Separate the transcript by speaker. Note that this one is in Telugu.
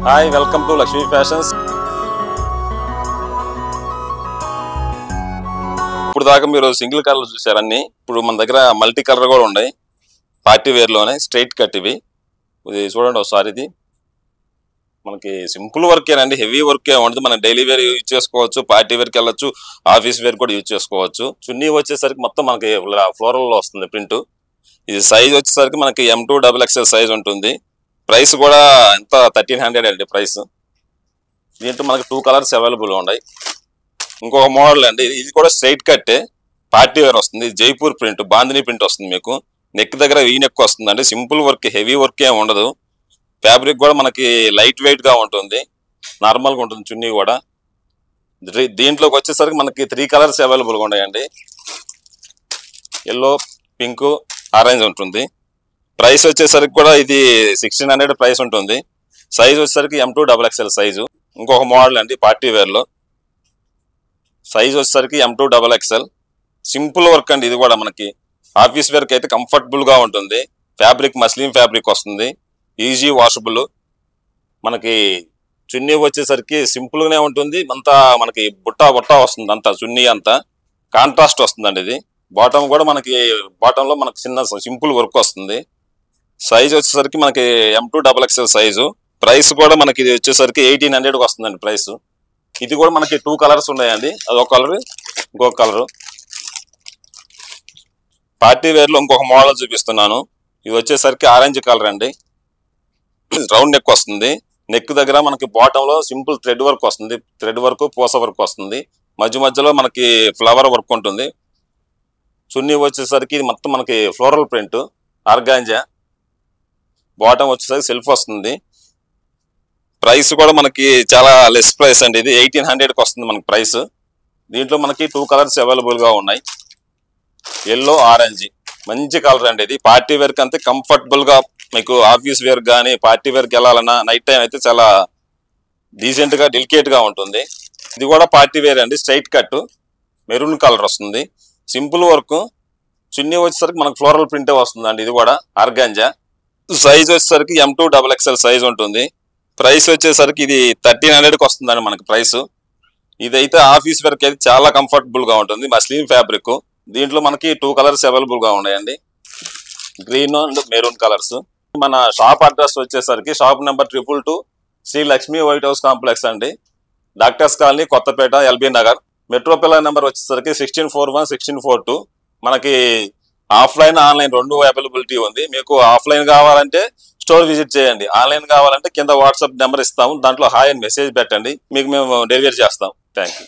Speaker 1: Hi, welcome to Lakshmi fashions. ఇప్పుడు దాకా మీరు సింగిల్ కలర్ చూసారన్నీ. ఇప్పుడు మన దగ్గర మల్టీ కలర్ కూడా ఉన్నాయి. పార్టీ వేర్ లోనే స్ట్రైట్ కట్ ఇవి. ఇది చూడండి ఒకసారి. ఇది మనకి సింపుల్ వర్కేనండి, హెవీ వర్క్ ఏముంటుంది. మనం డైలీ వేర్ యూజ్ చేసుకోవచ్చు, పార్టీ వేర్కి వెళ్ళొచ్చు, ఆఫీస్ వేర్ కూడా యూజ్ చేసుకోవచ్చు. చున్నీ వచ్చేసరికి మొత్తం మనకి ఫ్లోరల్ లో వస్తుంది ప్రింట్. ఇది సైజ్ వచ్చేసరికి మనకి M2 XXL సైజ్ ఉంటుంది. ప్రైస్ కూడా ఎంత 1300 అండి ప్రైస్. దీంట్లో మనకి 2 కలర్స్ అవైలబుల్ ఉన్నాయి. ఇంకొక మోడల్ అండి, ఇది కూడా స్ట్రైట్ కట్టే, పార్టీ వేర్ వస్తుంది. జైపూర్ ప్రింట్, బాందిని ప్రింట్ వస్తుంది. మీకు నెక్ దగ్గర వీ నెక్ వస్తుందండి. సింపుల్ వర్క్, హెవీ వర్క్ ఏమి ఉండదు. ఫ్యాబ్రిక్ కూడా మనకి లైట్ వెయిట్ గా ఉంటుంది, నార్మల్ గా ఉంటుంది చున్నీ కూడా. దీంట్లోకి వచ్చేసరికి మనకి 3 కలర్స్ అవైలబుల్ గా ఉన్నాయండి. ఎల్లో, పింక్, ఆరెంజ్ ఉంటుంది. ప్రైస్ వచ్చేసరికి కూడా ఇది 1600 ప్రైస్ ఉంటుంది. సైజ్ వచ్చేసరికి M2 XXL సైజు. ఇంకొక మోడల్ అండి పార్టీ వేర్ లో, సైజ్ వచ్చేసరికి M2 XXL. సింపుల్ వర్క్ అండి. ఇది కూడా మనకి ఆఫీస్ వేర్ కి అయితే కంఫర్టబుల్ గా ఉంటుంది. ఫ్యాబ్రిక్ మస్లిన్ ఫ్యాబ్రిక్ వస్తుంది, ఈజీ వాషబుల్. మనకి చున్నీ వచ్చేసరికి సింపుల్ గానే ఉంటుంది. అంతా మనకి బుట్ట వస్తుంది, అంతా చున్నీ అంతా కాంట్రాస్ట్ వస్తుందండి. ఇది బాటమ్ కూడా మనకి బాటమ్ లో మనకి చిన్న సింపుల్ వర్క్ వస్తుంది. సైజ్ వచ్చేసరికి మనకి M2 XXL సైజు. ప్రైస్ కూడా మనకి ఇది వచ్చేసరికి 1800 వస్తుందండి ప్రైస్. ఇది కూడా మనకి 2 కలర్స్ ఉన్నాయండి. అదొక కలర్, ఇంకొక కలర్. పార్టీ వేర్ లో ఇంకొక మోడల్ చూపిస్తున్నాను. ఇది వచ్చేసరికి ఆరెంజ్ కలర్ అండి. రౌండ్ నెక్ వస్తుంది. నెక్ దగ్గర మనకి బాటమ్ లో సింపుల్ థ్రెడ్ వర్క్ వస్తుంది. థ్రెడ్ వర్క్, పూస వర్క్ వస్తుంది. మధ్యలో మనకి ఫ్లవర్ వర్క్ ఉంటుంది. చున్నీ వచ్చేసరికి ఇది మొత్తం మనకి ఫ్లోరల్ ప్రింట్, ఆర్గాంజా. బాటమ్ వచ్చేసరికి సెల్ఫ్ వస్తుంది. ప్రైస్ కూడా మనకి చాలా లెస్ ప్రైస్ అండి. ఇది 1800కి వస్తుంది మనకి ప్రైస్. దీంట్లో మనకి 2 కలర్స్ అవైలబుల్ గా ఉన్నాయి. ఎల్లో, ఆరెంజ్, మంచి కలర్ అండి. ఇది పార్టీ వేర్ కి అంతే కంఫర్టబుల్ గా, మీకు ఆఫీస్ వేర్ కానీ పార్టీ వేర్కి వెళ్ళాలన్నా నైట్ టైం అయితే చాలా డీసెంట్ గా, డెలికేట్ గా ఉంటుంది. ఇది కూడా పార్టీ వేర్ అండి, స్ట్రైట్ కట్, మెరూన్ కలర్ వస్తుంది. Simple work. చున్నీ వచ్చేసరికి మనకు ఫ్లోరల్ ప్రింటే వస్తుందండి. ఇది కూడా ఆర్గాంజా. సైజ్ వచ్చేసరికి M2 XXL సైజ్ ఉంటుంది. ప్రైస్ వచ్చేసరికి ఇది 1300కి వస్తుందండి మనకి ప్రైస్. ఇదైతే ఆఫీస్ వేర్ కి అయితే చాలా కంఫర్టబుల్ గా ఉంటుంది, మస్లిన్ ఫ్యాబ్రిక్. దీంట్లో మనకి 2 కలర్స్ అవైలబుల్ గా ఉన్నాయండి, గ్రీన్ అండ్ మెరూన్ కలర్స్. మన షాప్ అడ్రస్ వచ్చేసరికి shop number 222 Sri Lakshmi White House complex అండి, doctors colony, Kothapet, LB Nagar. Metro pillar number వచ్చేసరికి 1641 1642. మనకి ఆఫ్లైన్, ఆన్లైన్ 2 అవైలబిలిటీ ఉంది. మీకు ఆఫ్లైన్ కావాలంటే స్టోర్ విజిట్ చేయండి, ఆన్లైన్ కావాలంటే కింద వాట్సాప్ నెంబర్ ఇస్తాము, దాంట్లో హాయ్ అని మెసేజ్ పెట్టండి, మీకు మేము డెలివరీ చేస్తాం. Thank you.